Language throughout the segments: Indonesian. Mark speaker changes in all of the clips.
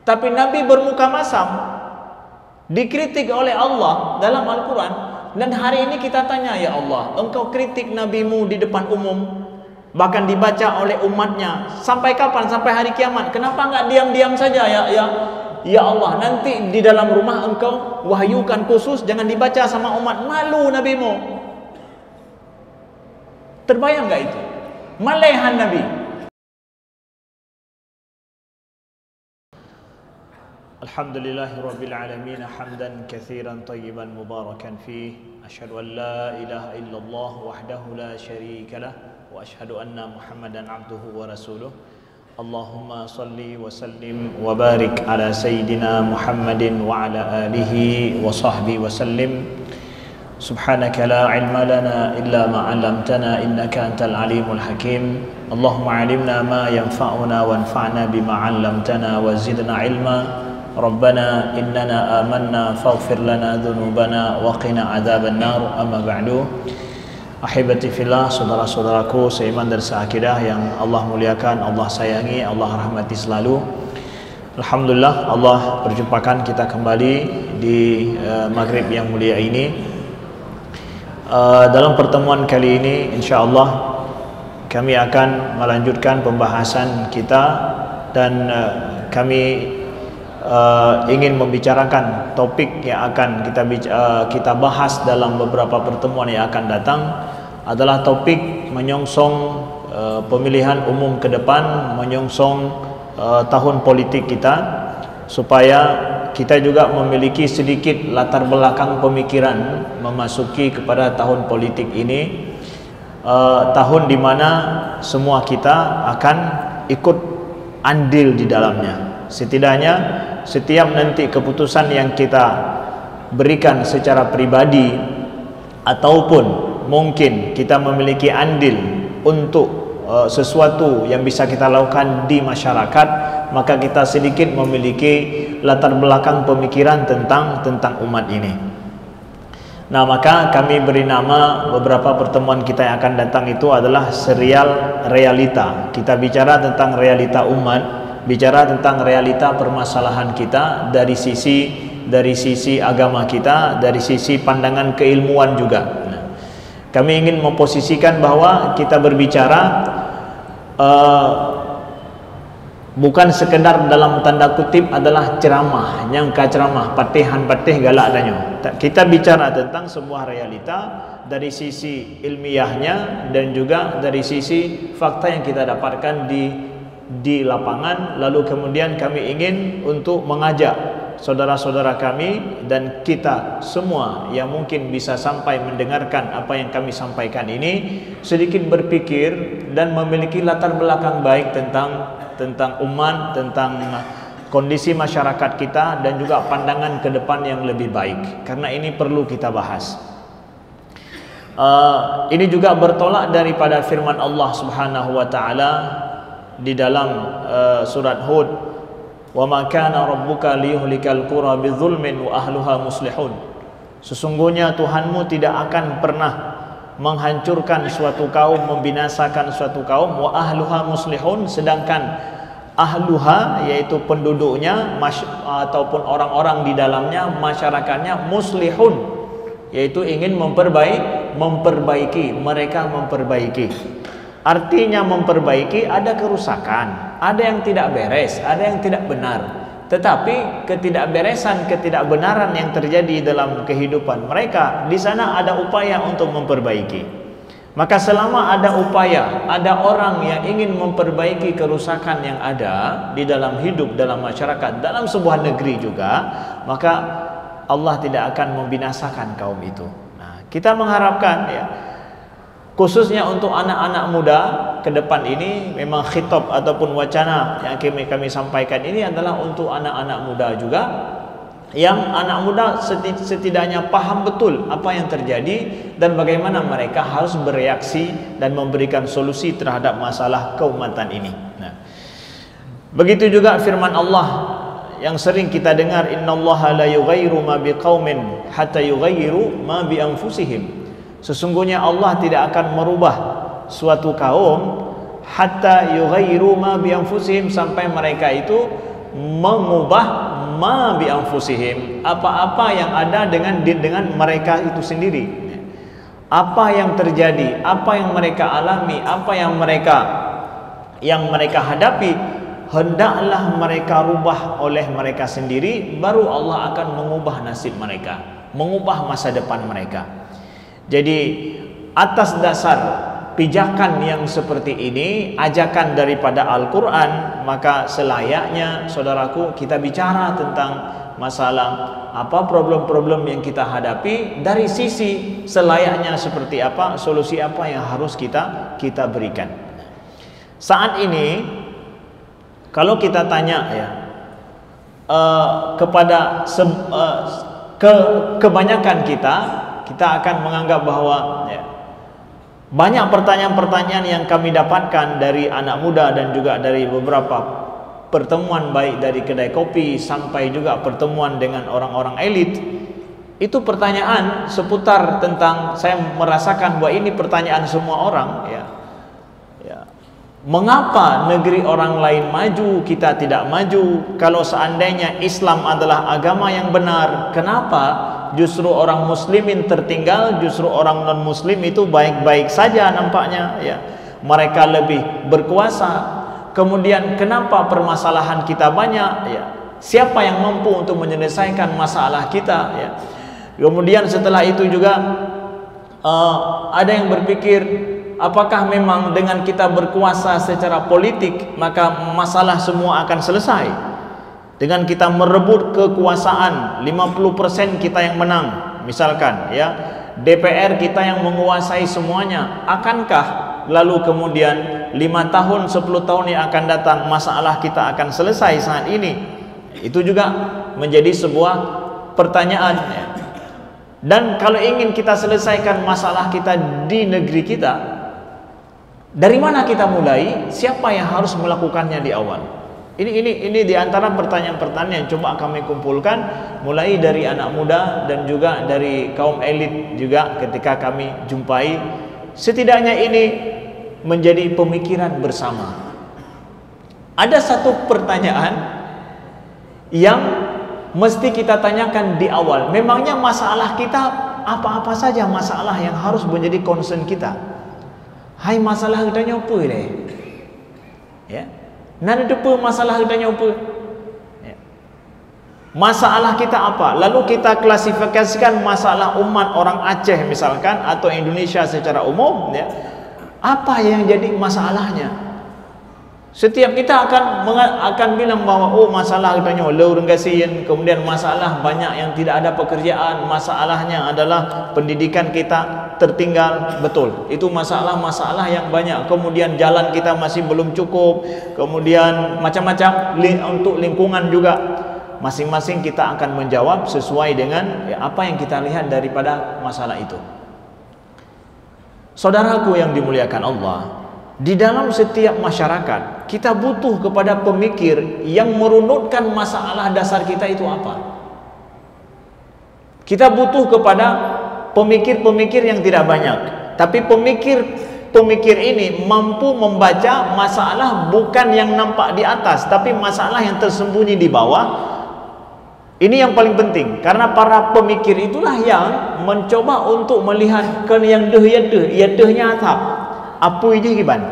Speaker 1: Tapi Nabi bermuka masam, dikritik oleh Allah dalam Al-Quran. Dan hari ini kita tanya, ya Allah, Engkau kritik Nabimu di depan umum, bahkan dibaca oleh umatnya, sampai kapan? Sampai hari kiamat. Kenapa enggak diam-diam saja ya Allah, nanti di dalam rumah Engkau wahyukan khusus, jangan dibaca sama umat, malu Nabimu. Terbayang enggak itu? Malehan Nabi. Alhamdulillahirabbil alamin, hamdan katsiran tayyiban mubarakan fih. Asyhadu an la ilaha illallah wahdahu la syarikalah wa asyhadu anna Muhammadan abduhu wa rasuluh. Allahumma salli wa sallim wa barik ala sayyidina Muhammadin wa ala alihi wa sahbihi wa sallim. Subhanaka la ilma lana illa ma 'allamtana innaka antal alimul hakim. Allahumma 'allimna ma yanfa'una wanfa'na bima 'allamtana wa zidna ilma. Rabbana innana amanna faghfir lana dhunubana wa qina adzaban nar. Amma ba'du. Ahibati fillah, saudara-saudaraku seiman dan seakidah yang Allah muliakan, Allah sayangi, Allah rahmati selalu. Alhamdulillah, Allah perjumpakan kita kembali di maghrib yang mulia ini. Dalam pertemuan kali ini insyaallah kami akan melanjutkan pembahasan kita dan kami ingin membicarakan topik yang akan kita bahas dalam beberapa pertemuan yang akan datang, adalah topik menyongsong pemilihan umum ke depan, menyongsong tahun politik kita, supaya kita juga memiliki sedikit latar belakang pemikiran memasuki kepada tahun politik ini, tahun di mana semua kita akan ikut andil di dalamnya. Setidaknya setiap nanti keputusan yang kita berikan secara pribadi ataupun mungkin kita memiliki andil untuk sesuatu yang bisa kita lakukan di masyarakat, maka kita sedikit memiliki latar belakang pemikiran tentang umat ini. Nah, maka kami beri nama beberapa pertemuan kita yang akan datang itu adalah serial realita. Kita bicara tentang realita umat, bicara tentang realita permasalahan kita dari sisi agama kita, dari sisi pandangan keilmuan juga. Nah, kami ingin memposisikan bahwa kita berbicara bukan sekedar dalam tanda kutip adalah ceramah, nyangka ceramah, patihan-patih galak danyo. Kita bicara tentang sebuah realita dari sisi ilmiahnya dan juga dari sisi fakta yang kita dapatkan di lapangan. Lalu kemudian kami ingin untuk mengajak saudara-saudara kami dan kita semua yang mungkin bisa sampai mendengarkan apa yang kami sampaikan ini, sedikit berpikir dan memiliki latar belakang baik tentang umat, tentang kondisi masyarakat kita, dan juga pandangan ke depan yang lebih baik, karena ini perlu kita bahas. Ini juga bertolak daripada firman Allah Subhanahu wa taala di dalam surat Hud, wa ma kana rabbuka liyuhlikal qura bidzulmin wa ahluha muslihun. Sesungguhnya Tuhanmu tidak akan pernah menghancurkan suatu kaum, membinasakan suatu kaum, wa ahluha muslihun, sedangkan ahluha yaitu penduduknya ataupun orang-orang di dalamnya, masyarakatnya, muslihun yaitu ingin memperbaiki, mereka memperbaiki. Artinya memperbaiki, ada kerusakan, ada yang tidak beres, ada yang tidak benar. Tetapi ketidakberesan, ketidakbenaran yang terjadi dalam kehidupan mereka, di sana ada upaya untuk memperbaiki. Maka selama ada upaya, ada orang yang ingin memperbaiki kerusakan yang ada di dalam hidup, dalam masyarakat, dalam sebuah negeri juga, maka Allah tidak akan membinasakan kaum itu. Nah, kita mengharapkan ya, khususnya untuk anak-anak muda ke depan ini, memang khitab ataupun wacana yang kami sampaikan ini adalah untuk anak-anak muda juga, yang anak muda setidaknya paham betul apa yang terjadi dan bagaimana mereka harus bereaksi dan memberikan solusi terhadap masalah keumatan ini. Nah, begitu juga firman Allah yang sering kita dengar, innallaha la yughayyiru ma biqaumin hatta yughayyiru ma bi anfusihim. Sesungguhnya Allah tidak akan merubah suatu kaum hatta yughayyiru ma bi anfusihim, sampai mereka itu mengubah ma bi anfusihim, apa-apa yang ada dengan mereka itu sendiri. Apa yang terjadi, apa yang mereka alami, apa yang mereka hadapi, hendaklah mereka rubah oleh mereka sendiri, baru Allah akan mengubah nasib mereka, mengubah masa depan mereka. Jadi atas dasar pijakan yang seperti ini, ajakan daripada Al-Quran, maka selayaknya saudaraku kita bicara tentang masalah apa problem-problem yang kita hadapi dari sisi selayaknya seperti apa, solusi apa yang harus kita berikan. Saat ini kalau kita tanya ya kepada kebanyakan kita akan menganggap bahwa ya, banyak pertanyaan-pertanyaan yang kami dapatkan dari anak muda dan juga dari beberapa pertemuan, baik dari kedai kopi sampai juga pertemuan dengan orang-orang elit, itu pertanyaan seputar tentang, saya merasakan bahwa ini pertanyaan semua orang ya. Mengapa negeri orang lain maju, kita tidak maju? Kalau seandainya Islam adalah agama yang benar, kenapa justru orang muslimin tertinggal, justru orang non muslim itu baik-baik saja nampaknya ya. Mereka lebih berkuasa. Kemudian kenapa permasalahan kita banyak ya? Siapa yang mampu untuk menyelesaikan masalah kita ya? Kemudian setelah itu juga ada yang berpikir, apakah memang dengan kita berkuasa secara politik maka masalah semua akan selesai? Dengan kita merebut kekuasaan 50% kita yang menang misalkan ya, DPR kita yang menguasai semuanya, akankah lalu kemudian 5 tahun 10 tahun yang akan datang masalah kita akan selesai saat ini? Itu juga menjadi sebuah pertanyaan ya. Dan kalau ingin kita selesaikan masalah kita di negeri kita, dari mana kita mulai? Siapa yang harus melakukannya di awal? Ini di antara pertanyaan-pertanyaan yang coba kami kumpulkan, mulai dari anak muda dan juga dari kaum elit juga ketika kami jumpai. Setidaknya ini menjadi pemikiran bersama. Ada satu pertanyaan yang mesti kita tanyakan di awal. Memangnya masalah kita apa-apa saja masalah yang harus menjadi concern kita? Hai, masalah kita nyopo deh. Ya. Nada depa masalah kita nyopo. Ya. Masalah kita apa? Lalu kita klasifikasikan masalah umat orang Aceh misalkan atau Indonesia secara umum ya. Apa yang jadi masalahnya? Setiap kita akan bilang bahwa oh masalah kita nyolau renggasian, kemudian masalah banyak yang tidak ada pekerjaan, masalahnya adalah pendidikan kita tertinggal, betul. Itu masalah-masalah yang banyak. Kemudian jalan kita masih belum cukup, kemudian macam-macam untuk lingkungan juga. Masing-masing kita akan menjawab sesuai dengan apa yang kita lihat daripada masalah itu. Saudaraku yang dimuliakan Allah, di dalam setiap masyarakat kita butuh kepada pemikir yang merunutkan masalah dasar kita itu apa. Kita butuh kepada pemikir-pemikir yang tidak banyak, tapi pemikir ini mampu membaca masalah bukan yang nampak di atas, tapi masalah yang tersembunyi di bawah. Ini yang paling penting, karena para pemikir itulah yang mencoba untuk melihat ke yang dehnya asap. Apa ini giban?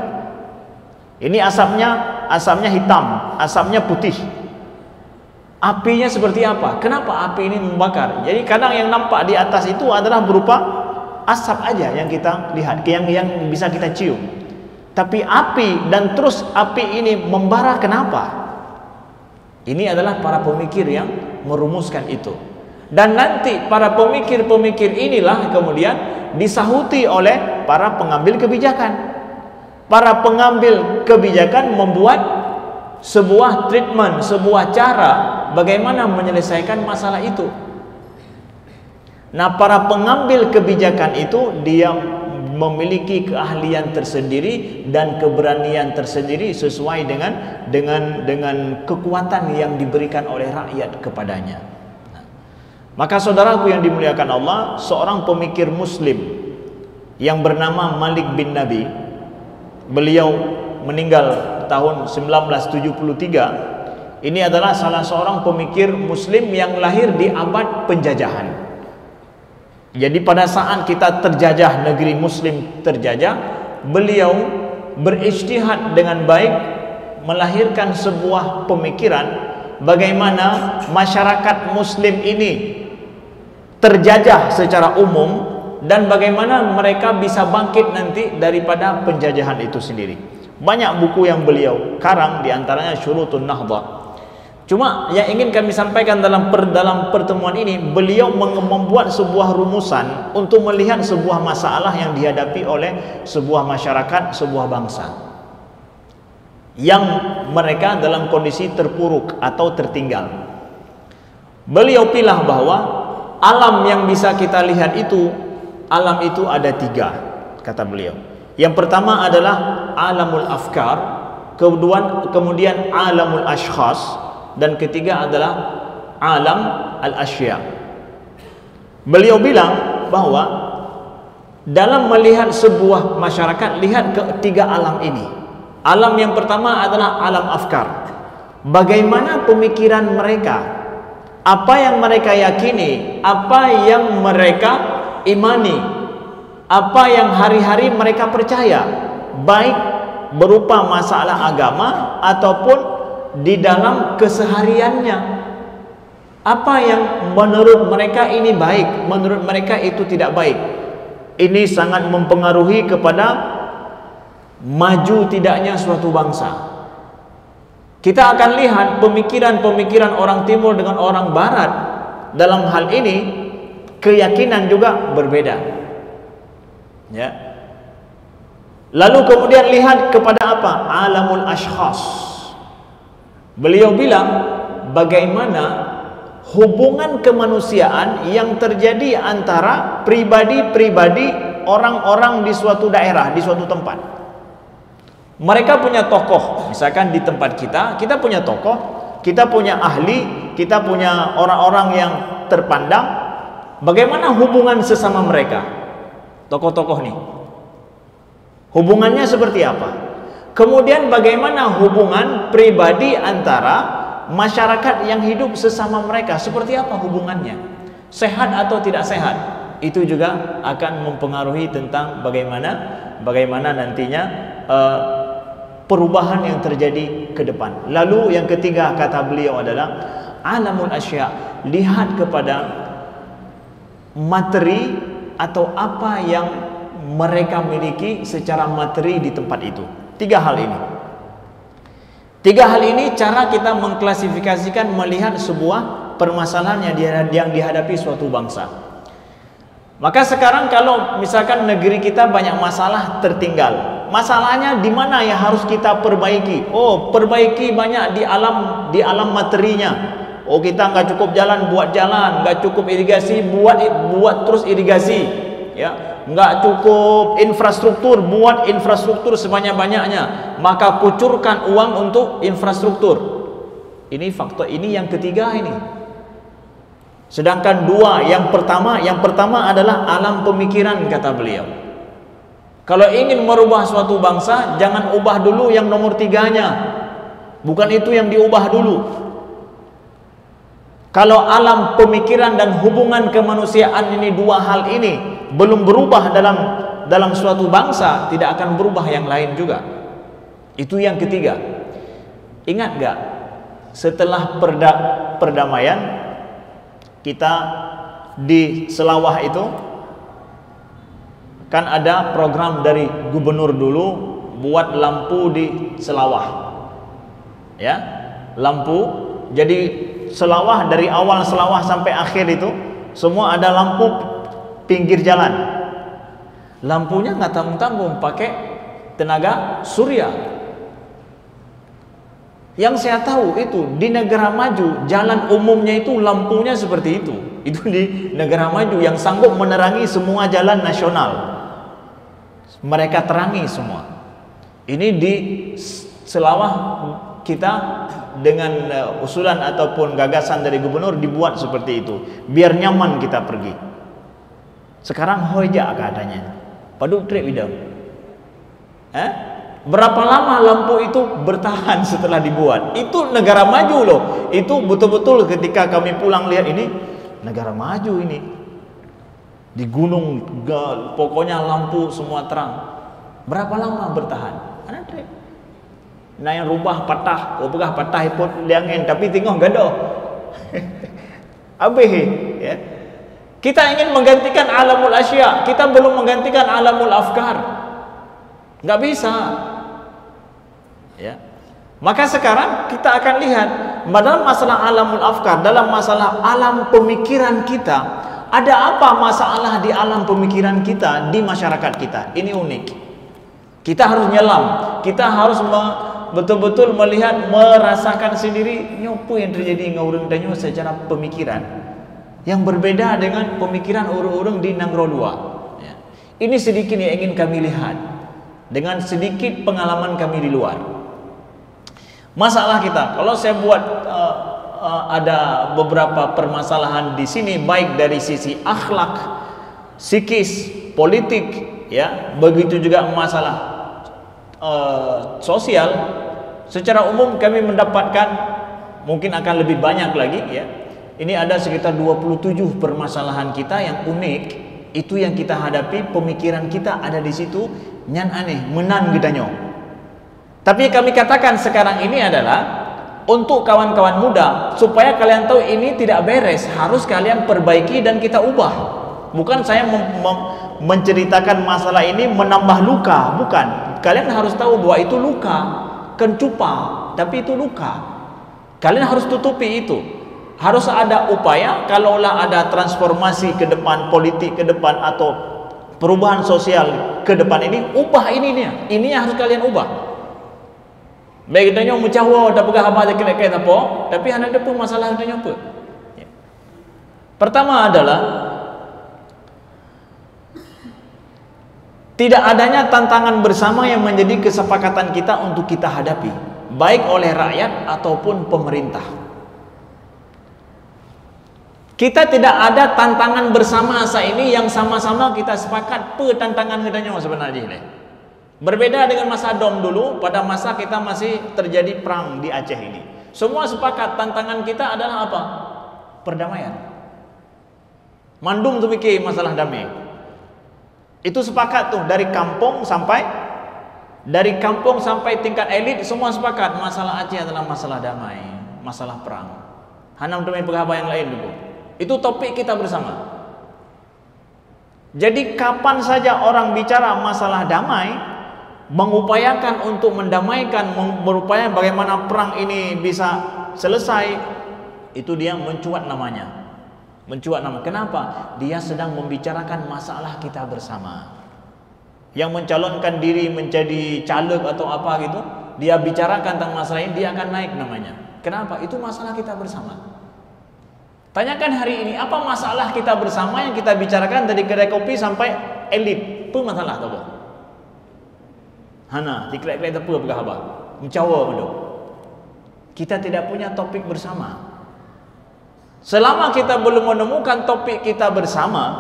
Speaker 1: Ini asapnya hitam, asapnya putih. Apinya seperti apa? Kenapa api ini membakar? Jadi kadang yang nampak di atas itu adalah berupa asap aja yang kita lihat, yang bisa kita cium. Tapi api, dan terus api ini membara, kenapa? Ini adalah para pemikir yang merumuskan itu. Dan nanti para pemikir-pemikir inilah kemudian disahuti oleh para pengambil kebijakan. Para pengambil kebijakan membuat sebuah treatment, sebuah cara bagaimana menyelesaikan masalah itu. Nah, para pengambil kebijakan itu dia memiliki keahlian tersendiri dan keberanian tersendiri sesuai dengan kekuatan yang diberikan oleh rakyat kepadanya. Maka saudaraku yang dimuliakan Allah, seorang pemikir muslim yang bernama Malik bin Nabi, beliau meninggal tahun 1973, Ini adalah salah seorang pemikir muslim yang lahir di abad penjajahan. Jadi pada saat kita terjajah, negeri muslim terjajah, beliau berijtihad dengan baik melahirkan sebuah pemikiran bagaimana masyarakat muslim ini terjajah secara umum dan bagaimana mereka bisa bangkit nanti daripada penjajahan itu sendiri. Banyak buku yang beliau karang, diantaranya Syurutun Nahdah. Cuma yang ingin kami sampaikan dalam pertemuan ini, beliau membuat sebuah rumusan untuk melihat sebuah masalah yang dihadapi oleh sebuah masyarakat, sebuah bangsa yang mereka dalam kondisi terpuruk atau tertinggal. Beliau pilah bahwa alam yang bisa kita lihat itu, alam itu ada 3, kata beliau. Yang pertama adalah alamul afkar, kemudian alamul ashkhas, dan ketiga adalah alam al-asya. Beliau bilang bahwa dalam melihat sebuah masyarakat, lihat ketiga alam ini. Alam yang pertama adalah alam afkar. Bagaimana pemikiran mereka, apa yang mereka yakini, apa yang mereka imani, apa yang hari-hari mereka percaya, baik berupa masalah agama ataupun di dalam kesehariannya. Apa yang menurut mereka ini baik, menurut mereka itu tidak baik. Ini sangat mempengaruhi kepada maju tidaknya suatu bangsa. Kita akan lihat pemikiran-pemikiran orang timur dengan orang barat dalam hal ini, keyakinan juga berbeda, ya. Lalu kemudian lihat kepada apa? Alamul ashkhas. Beliau bilang bagaimana hubungan kemanusiaan yang terjadi antara pribadi-pribadi orang-orang di suatu daerah, di suatu tempat. Mereka punya tokoh, misalkan di tempat kita punya tokoh, kita punya ahli, kita punya orang-orang yang terpandang. Bagaimana hubungan sesama mereka, tokoh-tokoh nih? Hubungannya seperti apa? Kemudian bagaimana hubungan pribadi antara masyarakat yang hidup sesama mereka, seperti apa hubungannya? Sehat atau tidak sehat? Itu juga akan mempengaruhi tentang bagaimana nantinya perubahan yang terjadi ke depan. Lalu yang ketiga kata beliau adalah alamul asya. Lihat kepada materi atau apa yang mereka miliki secara materi di tempat itu. 3 hal ini cara kita mengklasifikasikan, melihat sebuah permasalahan yang dihadapi suatu bangsa. Maka sekarang kalau misalkan negeri kita banyak masalah tertinggal, masalahnya di mana yang harus kita perbaiki? Oh, perbaiki banyak di alam materinya. Oh, kita nggak cukup jalan, buat jalan. Nggak cukup irigasi, buat terus irigasi, ya. Nggak cukup infrastruktur, buat infrastruktur sebanyak-banyaknya. Maka kucurkan uang untuk infrastruktur. Ini faktor, ini yang ketiga ini. Sedangkan yang pertama adalah alam pemikiran, kata beliau. Kalau ingin merubah suatu bangsa, jangan ubah dulu yang nomor 3-nya. Bukan itu yang diubah dulu. Kalau alam pemikiran dan hubungan kemanusiaan ini, 2 hal ini belum berubah dalam suatu bangsa, tidak akan berubah yang lain juga. Itu yang ketiga. Ingat gak, setelah perdamaian kita di Selawah itu kan ada program dari gubernur dulu buat lampu di Selawah, ya, lampu. Jadi Selawah, dari awal Selawah sampai akhir itu semua ada lampu pinggir jalan. Lampunya nggak tanggung-tanggung, pakai tenaga surya. Yang saya tahu itu di negara maju, jalan umumnya itu lampunya seperti itu. Itu di negara maju yang sanggup menerangi semua jalan nasional. Mereka terangi semua. Ini di Selawah kita dengan usulan ataupun gagasan dari gubernur dibuat seperti itu, biar nyaman kita pergi. Sekarang hoja keadaannya. Paduk trip idam. Berapa lama lampu itu bertahan setelah dibuat? Itu negara maju loh. Itu betul-betul ketika kami pulang lihat ini negara maju ini. Di gunung pokoknya lampu semua terang. Berapa lama bertahan? Ada trik. Nah yang rubah patah, pegah patah pun liangin tapi tengok gaduh. Habis ya. Kita ingin menggantikan alamul asya, kita belum menggantikan alamul afkar. Enggak bisa. Ya. Maka sekarang kita akan lihat dalam masalah alamul afkar, dalam masalah alam pemikiran kita, ada apa masalah di alam pemikiran kita di masyarakat kita. Ini unik. Kita harus nyelam, kita harus betul-betul melihat, merasakan sendiri nyopo yang terjadi ngurung danyo secara pemikiran yang berbeda dengan pemikiran urung-urung di Nangro 2. Ya. Ini sedikit yang ingin kami lihat dengan sedikit pengalaman kami di luar. Masalah kita, kalau saya buat ada beberapa permasalahan di sini, baik dari sisi akhlak, psikis, politik, ya, begitu juga masalah sosial. Secara umum kami mendapatkan mungkin akan lebih banyak lagi, ya. Ini ada sekitar 27 permasalahan kita yang unik. Itu yang kita hadapi, pemikiran kita ada di situ, nyan aneh, menan gedanyo. Tapi kami katakan sekarang ini adalah untuk kawan-kawan muda, supaya kalian tahu ini tidak beres, harus kalian perbaiki dan kita ubah. Bukan saya menceritakan masalah ini menambah luka, bukan. Kalian harus tahu bahwa itu luka, kencupa, tapi itu luka. Kalian harus tutupi itu. Harus ada upaya, kalaulah ada transformasi ke depan, politik ke depan, atau perubahan sosial ke depan ini, ubah ini yang harus kalian ubah. Baik kita nyoba mencawa, tak pegah apa aja kena apa, tapi hendak ada pun masalah kita nyoba. Ya. Pertama adalah tidak adanya tantangan bersama yang menjadi kesepakatan kita untuk kita hadapi, baik oleh rakyat ataupun pemerintah. Kita tidak ada tantangan bersama saat ini yang sama-sama kita sepakat pe tantangan kita nyoba sebenarnya ini. Berbeda dengan masa Dom dulu, pada masa kita masih terjadi perang di Aceh ini. Semua sepakat tantangan kita adalah apa? Perdamaian. Mandum tu fikir masalah damai. Itu sepakat tuh dari kampung sampai tingkat elit, semua sepakat masalah Aceh adalah masalah damai, masalah perang. Hanam demi pegawai yang lain dulu. Itu topik kita bersama. Jadi kapan saja orang bicara masalah damai, mengupayakan untuk mendamaikan, berupaya bagaimana perang ini bisa selesai, itu dia mencuat namanya. Mencuat nama. Kenapa? Dia sedang membicarakan masalah kita bersama. Yang mencalonkan diri menjadi caleg atau apa gitu, dia bicarakan tentang masalah ini, dia akan naik namanya. Kenapa? Itu masalah kita bersama. Tanyakan hari ini, apa masalah kita bersama yang kita bicarakan dari kedai kopi sampai elit? Apa masalah tu? Hana, dikelak-kelak apa pegah apa? Mencawa mendu. Kita tidak punya topik bersama. Selama kita belum menemukan topik kita bersama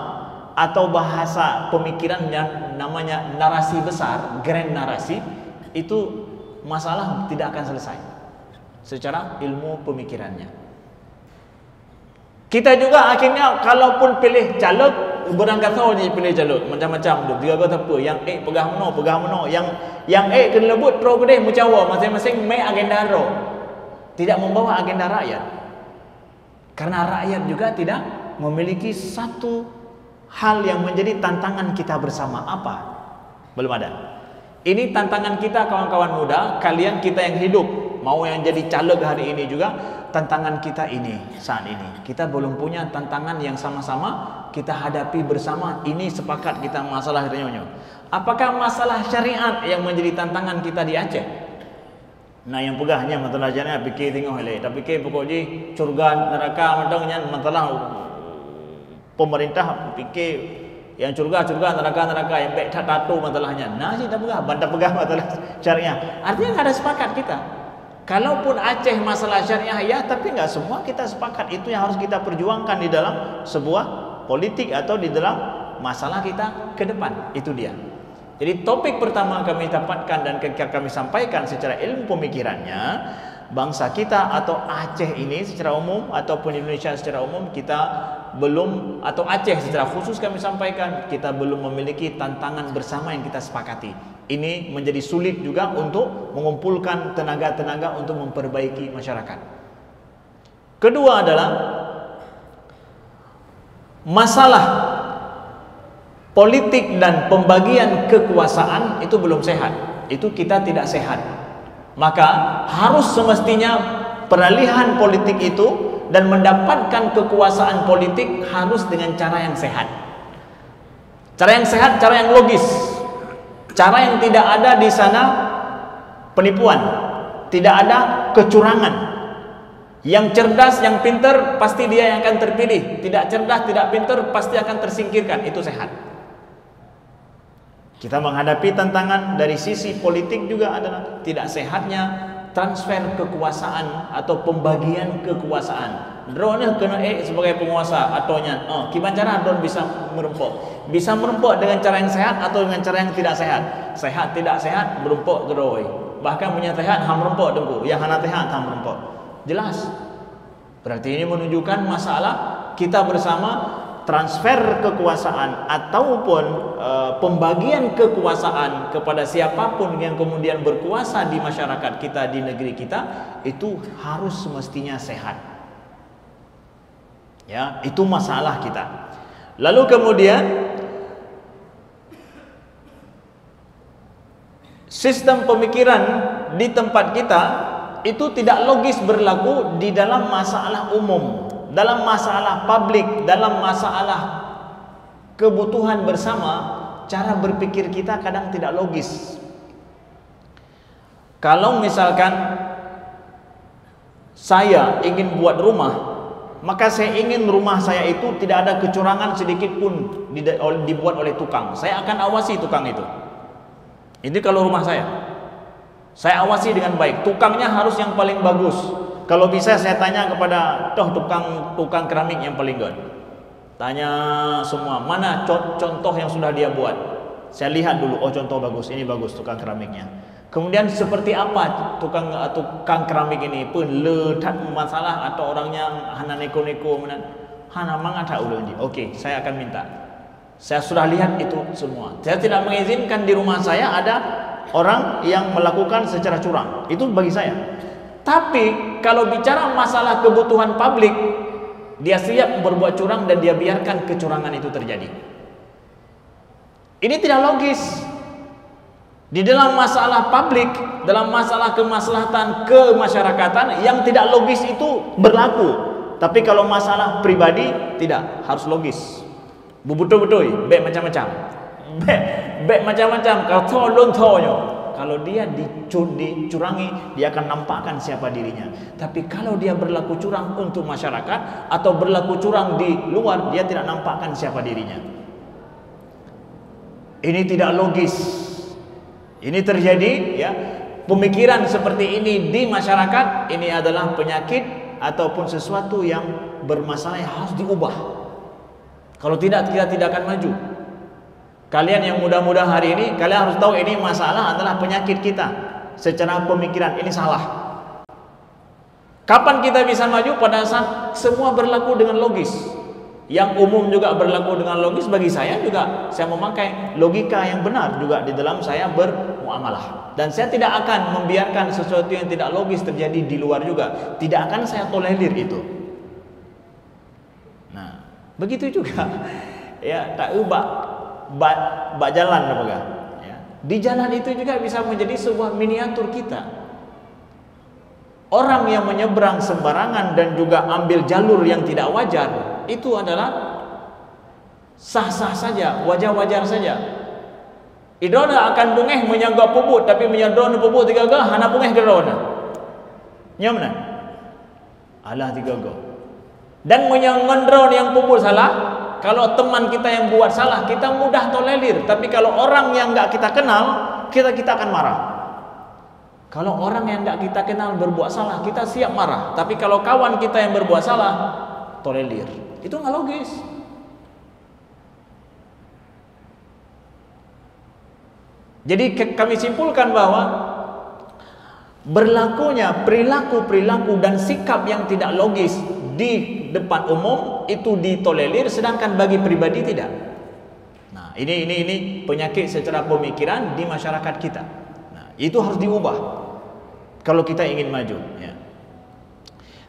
Speaker 1: atau bahasa pemikiran yang namanya narasi besar, grand narasi, itu masalah tidak akan selesai secara ilmu pemikirannya. Kita juga akhirnya kalaupun pilih caleg, berangkat tahu je pilih caleg macam-macam tu. Tiga kata apa? Yang pegah meno, yang kena lebut pro kedai mencawa masing-masing mai agenda ro. Tidak membawa agenda rakyat. Karena rakyat juga tidak memiliki satu hal yang menjadi tantangan kita bersama. Apa? Belum ada. Ini tantangan kita kawan-kawan muda, kalian kita yang hidup, mau yang jadi caleg hari ini juga, tantangan kita ini saat ini. Kita belum punya tantangan yang sama-sama kita hadapi bersama. Ini sepakat kita masalah renyonya. Apakah masalah syariat yang menjadi tantangan kita di Aceh? Nah yang pegahnya masalah syariat fikir tengok hele. Tapi fikir pokoknya surga neraka madangnya masalah pemerintah fikir yang surga neraka yang baik tak tahu masalahnya. Nah sih tak pegah, bantah pegah masalah syariat. Artinya tak ada sepakat kita. Kalaupun Aceh masalah syariah ya, tapi enggak semua kita sepakat. Itu yang harus kita perjuangkan di dalam sebuah politik atau di dalam masalah kita ke depan. Itu dia. Jadi topik pertama kami dapatkan dan kami sampaikan secara ilmu pemikirannya, bangsa kita atau Aceh ini secara umum ataupun Indonesia secara umum, kita belum, atau Aceh secara khusus kami sampaikan, kita belum memiliki tantangan bersama yang kita sepakati. Ini menjadi sulit juga untuk mengumpulkan tenaga-tenaga untuk memperbaiki masyarakat. Kedua adalah masalah politik dan pembagian kekuasaan itu belum sehat. Itu kita tidak sehat. Maka harus semestinya peralihan politik itu dan mendapatkan kekuasaan politik harus dengan cara yang sehat. Cara yang sehat, cara yang logis. Cara yang tidak ada di sana penipuan, tidak ada kecurangan. Yang cerdas, yang pintar pasti dia yang akan terpilih. Tidak cerdas, tidak pintar pasti akan tersingkirkan. Itu sehat. Kita menghadapi tantangan dari sisi politik juga adalah tidak sehatnya transfer kekuasaan atau pembagian kekuasaan. Drone kena sebagai penguasa ataunya. Gimana cara drone bisa merempok? Bisa merempok dengan cara yang sehat atau dengan cara yang tidak sehat? Sehat tidak sehat merempok drone. Bahkan punya sehat ham merempok dengku. Yang hana sehat ham merempok. Jelas. Berarti ini menunjukkan masalah kita bersama transfer kekuasaan ataupun pembagian kekuasaan kepada siapapun yang kemudian berkuasa di masyarakat kita, di negeri kita, itu harus semestinya sehat. Ya, itu masalah kita. Lalu kemudian sistem pemikiran di tempat kita itu tidak logis berlaku di dalam masalah umum, dalam masalah publik, dalam masalah kebutuhan bersama. Cara berpikir kita kadang tidak logis. Kalau misalkan saya ingin buat rumah, maka saya ingin rumah saya itu tidak ada kecurangan sedikit pun dibuat oleh tukang. Saya akan awasi tukang itu. Ini kalau rumah saya awasi dengan baik. Tukangnya harus yang paling bagus. Kalau bisa saya tanya kepada tukang keramik yang paling good. Tanya semua, mana contoh yang sudah dia buat. Saya lihat dulu, oh contoh bagus, ini bagus tukang keramiknya. Kemudian seperti apa tukang keramik ini pun letak masalah atau orangnya hana neko-neko mana. Hana mangata ulun. Oke, saya akan minta. Saya sudah lihat itu semua. Saya tidak mengizinkan di rumah saya ada orang yang melakukan secara curang. Itu bagi saya. Tapi kalau bicara masalah kebutuhan publik, dia siap berbuat curang dan dia biarkan kecurangan itu terjadi. Ini tidak logis. Di dalam masalah publik, dalam masalah kemaslahatan kemasyarakatan, yang tidak logis itu berlaku. Tapi kalau masalah pribadi tidak, harus logis. Betul-betul, baik macam-macam. Baik macam-macam. Kalau tolong tolong. Kalau dia dicurangi, dia akan nampakkan siapa dirinya. Tapi kalau dia berlaku curang untuk masyarakat atau berlaku curang di luar, dia tidak nampakkan siapa dirinya. Ini tidak logis. Ini terjadi, ya. Pemikiran seperti ini di masyarakat, ini adalah penyakit ataupun sesuatu yang bermasalah yang harus diubah. Kalau tidak, kita tidak akan maju. Kalian yang muda-muda hari ini, kalian harus tahu ini masalah adalah penyakit kita. Secara pemikiran ini salah. Kapan kita bisa maju? Pada saat semua berlaku dengan logis. Yang umum juga berlaku dengan logis. Bagi saya juga, saya memakai logika yang benar juga di dalam saya bermuamalah. Dan saya tidak akan membiarkan sesuatu yang tidak logis terjadi di luar juga. Tidak akan saya tolerir itu. Nah, begitu juga. Ya, tak ubah jalan apa enggak? Ya. Di jalan itu juga bisa menjadi sebuah miniatur kita. Orang yang menyeberang sembarangan dan juga ambil jalur yang tidak wajar, itu adalah sah-sah saja, wajar-wajar saja. Idona akan bungeh menyanggap puput, tapi menyandron puput tiga gah, hana bungeh gerona. Nyamna. Alah tiga gah. Dan menyangondron yang puput salah. Kalau teman kita yang buat salah, kita mudah tolerir. Tapi kalau orang yang enggak kita kenal, kita akan marah. Kalau orang yang enggak kita kenal berbuat salah, kita siap marah. Tapi kalau kawan kita yang berbuat salah, tolerir. Itu enggak logis. Jadi kami simpulkan bahwa berlakunya perilaku-perilaku dan sikap yang tidak logis di depan umum itu ditolerir, sedangkan bagi pribadi tidak. Nah, ini penyakit secara pemikiran di masyarakat kita. Nah, itu harus diubah kalau kita ingin maju, ya.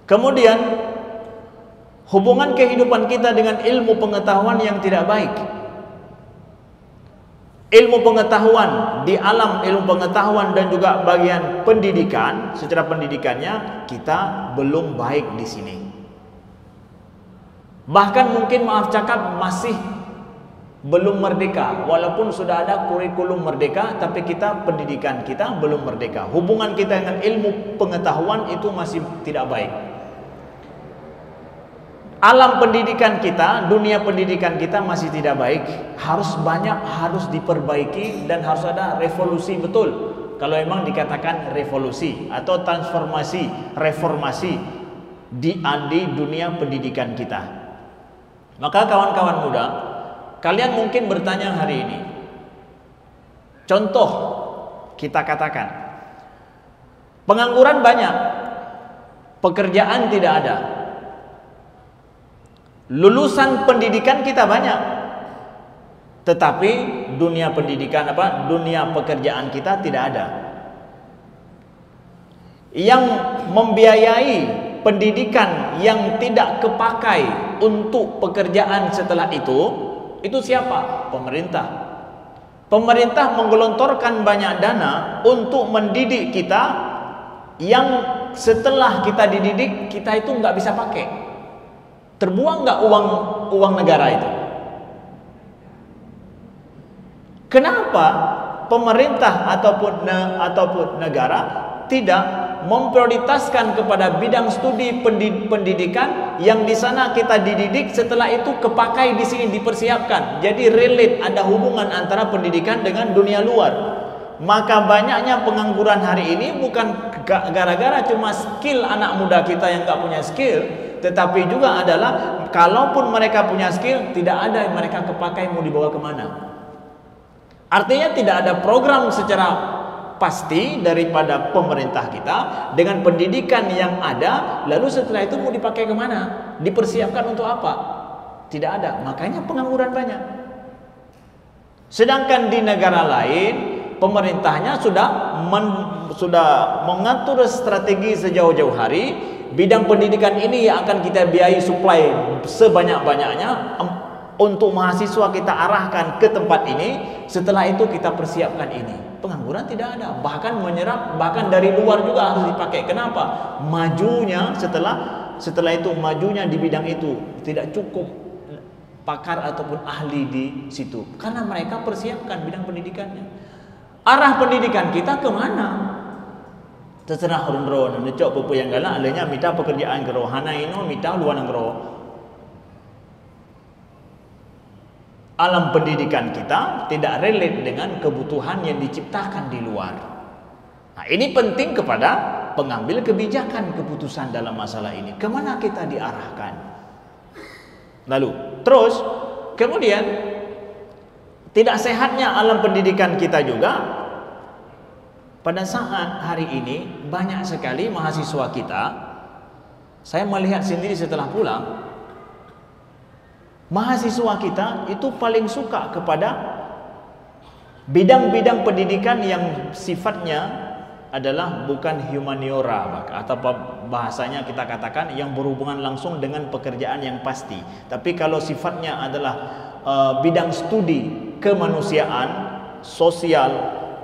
Speaker 1: Kemudian hubungan kehidupan kita dengan ilmu pengetahuan yang tidak baik. Ilmu pengetahuan di alam ilmu pengetahuan dan juga bagian pendidikan, secara pendidikannya kita belum baik di sini. Bahkan mungkin maaf cakap masih belum merdeka, walaupun sudah ada kurikulum merdeka, tapi kita pendidikan kita belum merdeka. Hubungan kita dengan ilmu pengetahuan itu masih tidak baik. Alam pendidikan kita, dunia pendidikan kita masih tidak baik. Harus diperbaiki dan harus ada revolusi betul. Kalau memang dikatakan revolusi atau transformasi, reformasi di dunia pendidikan kita. Maka kawan-kawan muda, kalian mungkin bertanya hari ini. Contoh kita katakan, pengangguran banyak, pekerjaan tidak ada. Lulusan pendidikan kita banyak, tetapi dunia pendidikan dunia pekerjaan kita tidak ada. Yang membiayai pendidikan yang tidak kepakai untuk pekerjaan setelah itu siapa? Pemerintah. Pemerintah menggelontorkan banyak dana untuk mendidik kita, yang setelah kita dididik kita itu nggak bisa pakai. Terbuang nggak uang negara itu? Kenapa pemerintah ataupun negara tidak memprioritaskan kepada bidang studi pendidikan yang di sana kita dididik, setelah itu kepakai di sini dipersiapkan. Jadi relate, ada hubungan antara pendidikan dengan dunia luar. Maka banyaknya pengangguran hari ini bukan gara-gara cuma skill anak muda kita yang nggak punya skill, tetapi juga adalah kalaupun mereka punya skill, tidak ada yang mereka kepakai, mau dibawa kemana. Artinya tidak ada program secara pasti daripada pemerintah kita dengan pendidikan yang ada, lalu setelah itu mau dipakai kemana, dipersiapkan untuk apa? Tidak ada, makanya pengangguran banyak. Sedangkan di negara lain pemerintahnya sudah mengatur strategi sejauh-jauh hari. Bidang pendidikan ini yang akan kita biayai supply sebanyak-banyaknya untuk mahasiswa, kita arahkan ke tempat ini. Setelah itu kita persiapkan ini. Pengangguran tidak ada, bahkan menyerap, bahkan dari luar juga harus dipakai. Kenapa? Majunya setelah itu majunya di bidang itu tidak cukup pakar ataupun ahli di situ, karena mereka persiapkan bidang pendidikannya. Arah pendidikan kita kemana? Terserah orang ro, necok popo yang galak, alanya minta pekerjaan gero, hana ino minta luar negro. Alam pendidikan kita tidak relate dengan kebutuhan yang diciptakan di luar. Nah, ini penting kepada pengambil kebijakan keputusan dalam masalah ini. Kemana kita diarahkan? Lalu, terus, kemudian tidak sehatnya alam pendidikan kita juga. Pada saat hari ini banyak sekali mahasiswa kita, saya melihat sendiri setelah pulang, mahasiswa kita itu paling suka kepada bidang-bidang pendidikan yang sifatnya adalah bukan humaniora, atau bahasanya kita katakan yang berhubungan langsung dengan pekerjaan yang pasti. Tapi kalau sifatnya adalah bidang studi kemanusiaan, sosial,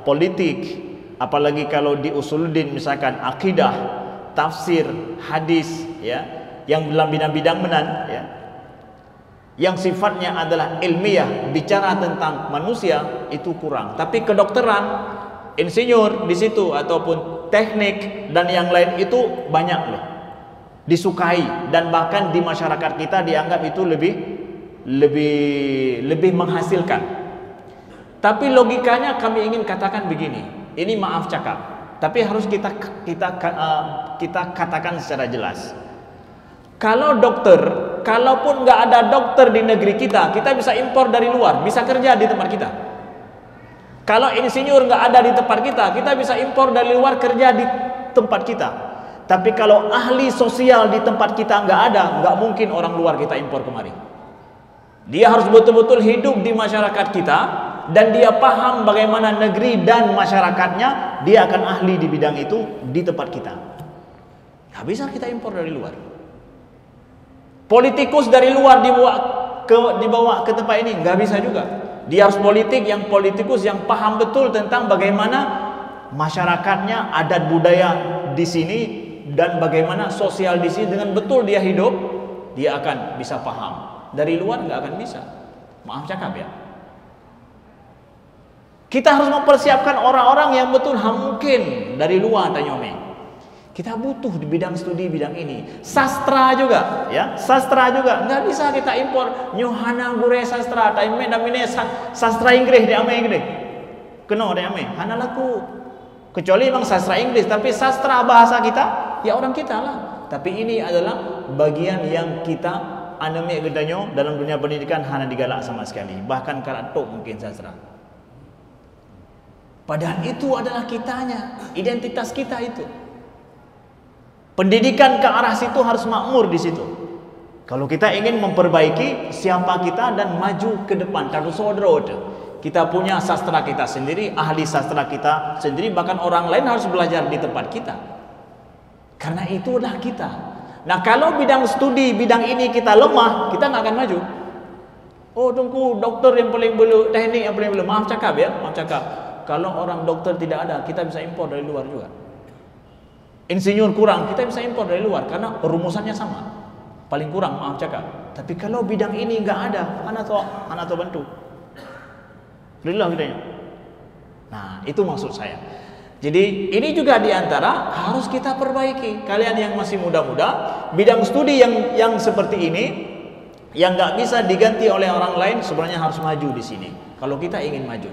Speaker 1: politik, apalagi kalau di usuluddin misalkan akidah, tafsir, hadis, ya, yang dalam bidang-bidang ya, yang sifatnya adalah ilmiah, bicara tentang manusia, itu kurang. Tapi kedokteran, insinyur di situ ataupun teknik dan yang lain itu banyak loh disukai, dan bahkan di masyarakat kita dianggap itu lebih menghasilkan. Tapi logikanya kami ingin katakan begini. Ini maaf cakap, tapi harus kita katakan secara jelas. Kalau dokter, kalaupun nggak ada dokter di negeri kita bisa impor dari luar, bisa kerja di tempat kita. Kalau insinyur nggak ada di tempat kita, kita bisa impor dari luar kerja di tempat kita. Tapi kalau ahli sosial di tempat kita nggak ada, nggak mungkin orang luar kita impor kemari. Dia harus betul-betul hidup di masyarakat kita, dan dia paham bagaimana negeri dan masyarakatnya, dia akan ahli di bidang itu di tempat kita. Nggak bisa kita impor dari luar. Politikus dari luar dibawa ke tempat ini, nggak bisa juga. Dia harus politikus yang paham betul tentang bagaimana masyarakatnya, adat budaya di sini, dan bagaimana sosial di sini. Dengan betul dia hidup, dia akan bisa paham. Dari luar nggak akan bisa. Maaf cakap ya. Kita harus mempersiapkan orang-orang yang betul. Mungkin dari luar tanya Ome. Kita butuh di bidang studi bidang ini. Sastra juga, ya. Sastra juga nggak bisa kita impor. Nyohana gure sastra, taime namine sastra Inggris di ame gede. Keno di ame. Hana laku. Kecuali memang sastra Inggris, tapi sastra bahasa kita, ya orang kita lah. Tapi ini adalah bagian yang kita anemi gedanyo dalam dunia pendidikan hana digalak sama sekali. Bahkan karatok mungkin sastra. Padahal itu adalah kitanya, identitas kita itu. Pendidikan ke arah situ harus makmur di situ. Kalau kita ingin memperbaiki siapa kita dan maju ke depan, kita punya sastra kita sendiri, ahli sastra kita sendiri, bahkan orang lain harus belajar di tempat kita. Karena itulah kita. Nah, kalau bidang studi, bidang ini kita lemah, kita nggak akan maju. Oh, tunggu, dokter yang paling belum, teknik yang paling belum. Maaf cakap ya, maaf cakap. Kalau orang dokter tidak ada, kita bisa impor dari luar juga. Insinyur kurang, kita bisa impor dari luar karena rumusannya sama. Paling kurang, maaf cakap. Tapi kalau bidang ini nggak ada, anak to bantu. Berilah kitanya. Nah, itu maksud saya. Jadi ini juga diantara harus kita perbaiki. Kalian yang masih muda-muda, bidang studi yang seperti ini, yang nggak bisa diganti oleh orang lain, sebenarnya harus maju di sini. Kalau kita ingin maju,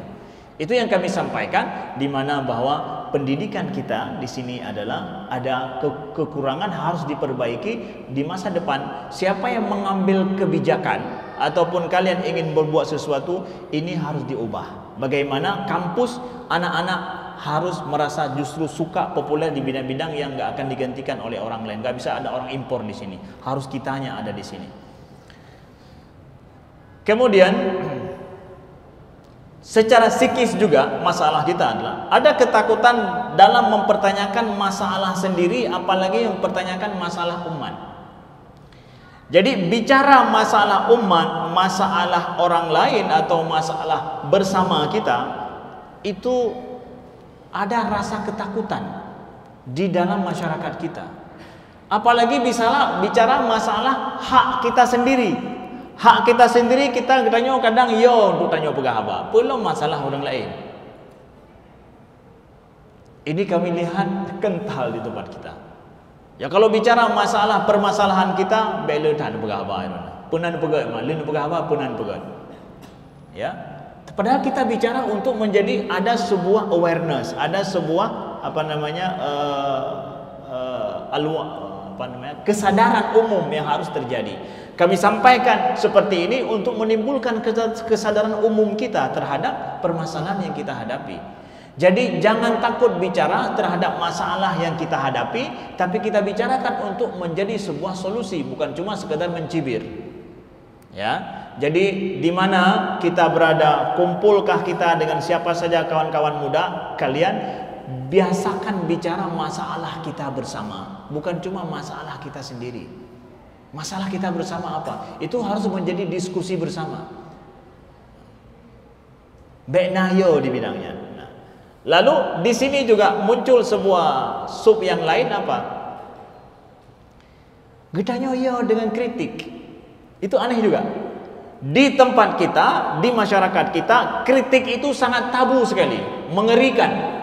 Speaker 1: itu yang kami sampaikan, di mana bahwa pendidikan kita di sini adalah ada kekurangan harus diperbaiki di masa depan. Siapa yang mengambil kebijakan ataupun kalian ingin berbuat sesuatu, ini harus diubah. Bagaimana kampus anak-anak harus merasa justru suka populer di bidang-bidang yang nggak akan digantikan oleh orang lain. Nggak bisa ada orang impor di sini. Harus kitanya ada di sini. Kemudian secara psikis juga masalah kita adalah ada ketakutan dalam mempertanyakan masalah sendiri, apalagi mempertanyakan masalah umat. Jadi bicara masalah umat, masalah orang lain atau masalah bersama kita, itu ada rasa ketakutan di dalam masyarakat kita. Apalagi bicara masalah hak kita sendiri. Hak kita sendiri kita tanya kadang yo untuk tanya pegawai, belum masalah orang lain. Ini kami lihat kental di tempat kita. Ya kalau bicara masalah permasalahan kita, bela tan pegawai mana. Punan pegawai, lin pegawai, punan pegawai. Ya. Padahal kita bicara untuk menjadi ada sebuah awareness, ada sebuah kesadaran umum yang harus terjadi. Kami sampaikan seperti ini untuk menimbulkan kesadaran umum kita terhadap permasalahan yang kita hadapi. Jadi jangan takut bicara terhadap masalah yang kita hadapi, tapi kita bicarakan untuk menjadi sebuah solusi, bukan cuma sekedar mencibir. Ya. Jadi di mana kita berada, kumpulkah kita dengan siapa saja kawan-kawan muda, kalian biasakan bicara masalah kita bersama, bukan cuma masalah kita sendiri. Masalah kita bersama apa? Itu harus menjadi diskusi bersama. Beknayo di bidangnya. Nah, lalu di sini juga muncul sebuah sub yang lain apa? Gedanya yo dengan kritik. Itu aneh juga. Di tempat kita, di masyarakat kita, kritik itu sangat tabu sekali, mengerikan.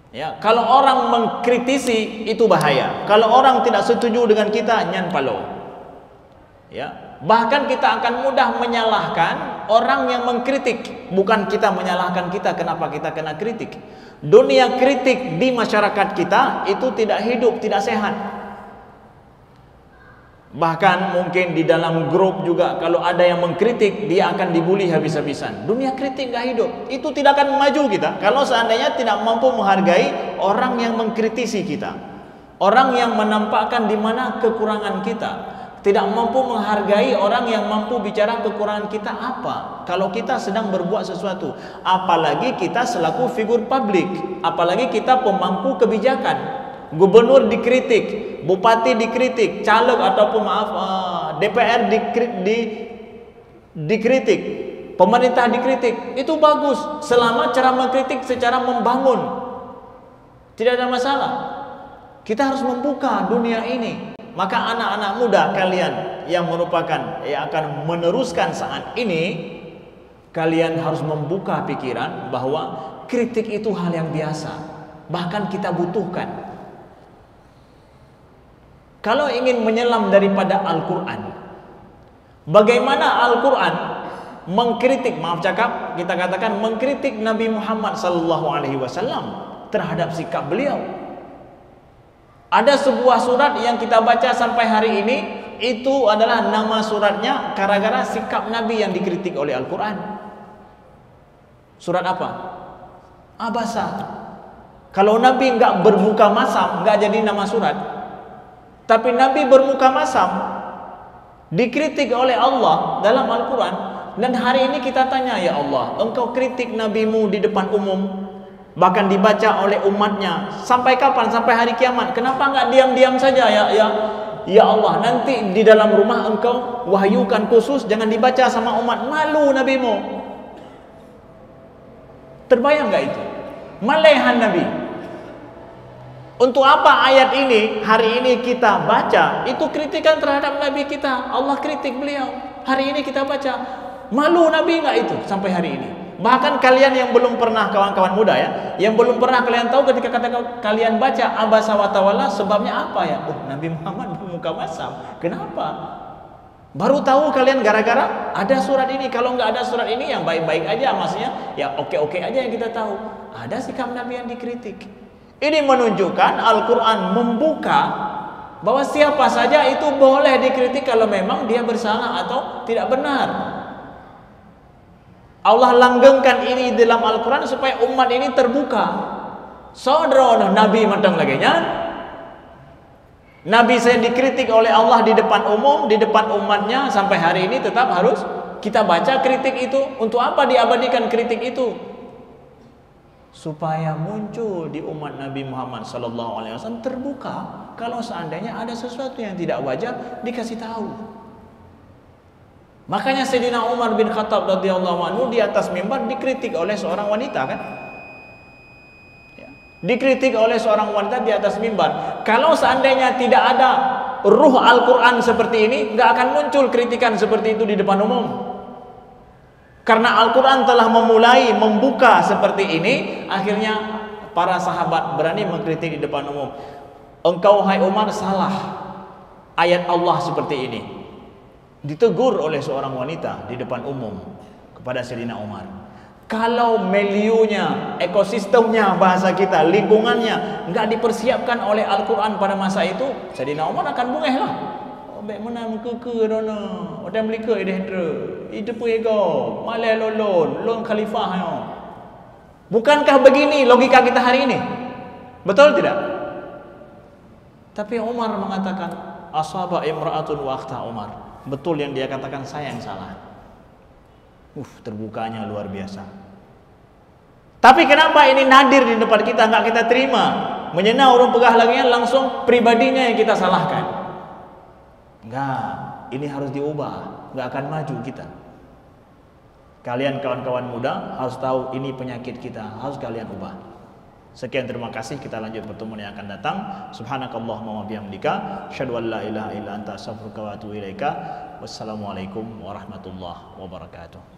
Speaker 1: Ya, kalau orang mengkritisi itu bahaya. Kalau orang tidak setuju dengan kita, nyan palo. Ya, bahkan kita akan mudah menyalahkan orang yang mengkritik, bukan kita menyalahkan kita kenapa kita kena kritik. Dunia kritik di masyarakat kita itu tidak hidup, tidak sehat. Bahkan mungkin di dalam grup juga kalau ada yang mengkritik, dia akan dibully habis-habisan. Dunia kritik gak hidup. Itu tidak akan maju kita kalau seandainya tidak mampu menghargai orang yang mengkritisi kita, orang yang menampakkan di mana kekurangan kita. Tidak mampu menghargai orang yang mampu bicara kekurangan kita apa kalau kita sedang berbuat sesuatu. Apalagi kita selaku figur publik, apalagi kita pemangku kebijakan. Gubernur dikritik, bupati dikritik, caleg ataupun DPR dikritik, pemerintah dikritik. Itu bagus selama cara mengkritik secara membangun, tidak ada masalah. Kita harus membuka dunia ini. Maka anak-anak muda kalian yang merupakan yang akan meneruskan saat ini, kalian harus membuka pikiran bahwa kritik itu hal yang biasa, bahkan kita butuhkan. Kalau ingin menyelam daripada Al-Quran, bagaimana Al-Quran mengkritik, maaf cakap, kita katakan mengkritik Nabi Muhammad SAW terhadap sikap beliau. Ada sebuah surat yang kita baca sampai hari ini, itu adalah nama suratnya gara-gara sikap Nabi yang dikritik oleh Al-Quran. Surat apa? Abasa. Kalau Nabi enggak bermuka masam, enggak jadi nama surat. Tapi Nabi bermuka masam, dikritik oleh Allah dalam Al-Quran. Dan hari ini kita tanya, ya Allah, engkau kritik Nabimu di depan umum, bahkan dibaca oleh umatnya, sampai kapan? Sampai hari kiamat. Kenapa enggak diam-diam saja ya Allah, nanti di dalam rumah engkau wahyukan khusus, jangan dibaca sama umat, malu Nabimu. Terbayang enggak itu? Malehan Nabi. Untuk apa ayat ini hari ini kita baca? Itu kritikan terhadap Nabi kita. Allah kritik beliau. Hari ini kita baca. Malu Nabi enggak itu sampai hari ini? Bahkan kalian yang belum pernah, kawan-kawan muda ya, yang belum pernah kalian tahu ketika kalian baca abasa wa tawalla, sebabnya apa ya? Oh, Nabi Muhammad bermuka masam. Kenapa? Baru tahu kalian gara-gara ada surat ini. Kalau nggak ada surat ini yang baik-baik aja, maksudnya ya oke-oke aja yang kita tahu. Ada sikap Nabi yang dikritik. Ini menunjukkan Al-Quran membuka bahwa siapa saja itu boleh dikritik kalau memang dia bersalah atau tidak benar. Allah langgengkan ini dalam Al-Quran supaya umat ini terbuka. Saudara Nabi matang lagi nya. Nabi saya dikritik oleh Allah di depan umum, di depan umatnya, sampai hari ini tetap harus kita baca kritik itu. Untuk apa diabadikan kritik itu? Supaya muncul di umat Nabi Muhammad SAW terbuka. Kalau seandainya ada sesuatu yang tidak wajar, dikasih tahu. Makanya Sayyidina Umar bin Khattab radhiyallahu anhu di atas mimbar dikritik oleh seorang wanita kan? Ya. Dikritik oleh seorang wanita di atas mimbar. Kalau seandainya tidak ada ruh Al-Quran seperti ini, nggak akan muncul kritikan seperti itu di depan umum. Karena Al-Quran telah memulai membuka seperti ini, akhirnya para sahabat berani mengkritik di depan umum. Engkau hai Umar salah, ayat Allah seperti ini. Ditegur oleh seorang wanita di depan umum kepada Sayyidina Umar. Kalau miliunya, ekosistemnya, bahasa kita, lingkungannya nggak dipersiapkan oleh Al-Quran pada masa itu, Sayyidina Umar akan bungeh lah. Baik mana muka-muka dona. Orang beli ke hendra. Itu pun ego. Malai lon khalifah yo. Bukankah begini logika kita hari ini? Betul tidak? Tapi Umar mengatakan asaba imra'atun wa akhta Umar. Betul yang dia katakan, saya yang salah. Terbukanya luar biasa. Tapi kenapa ini nadir di depan kita, enggak kita terima? Menyenang orang pegah lagi langsung pribadinya yang kita salahkan. Enggak, ini harus diubah, enggak akan maju kita. Kalian kawan-kawan muda harus tahu ini penyakit kita, harus kalian ubah. Sekian, terima kasih, kita lanjut pertemuan yang akan datang. Subhanakallahumma wa bihamdika, asyhadu an la ilaha illa anta, astaghfiruka wa atubu ilaika. Wassalamualaikum warahmatullahi wabarakatuh.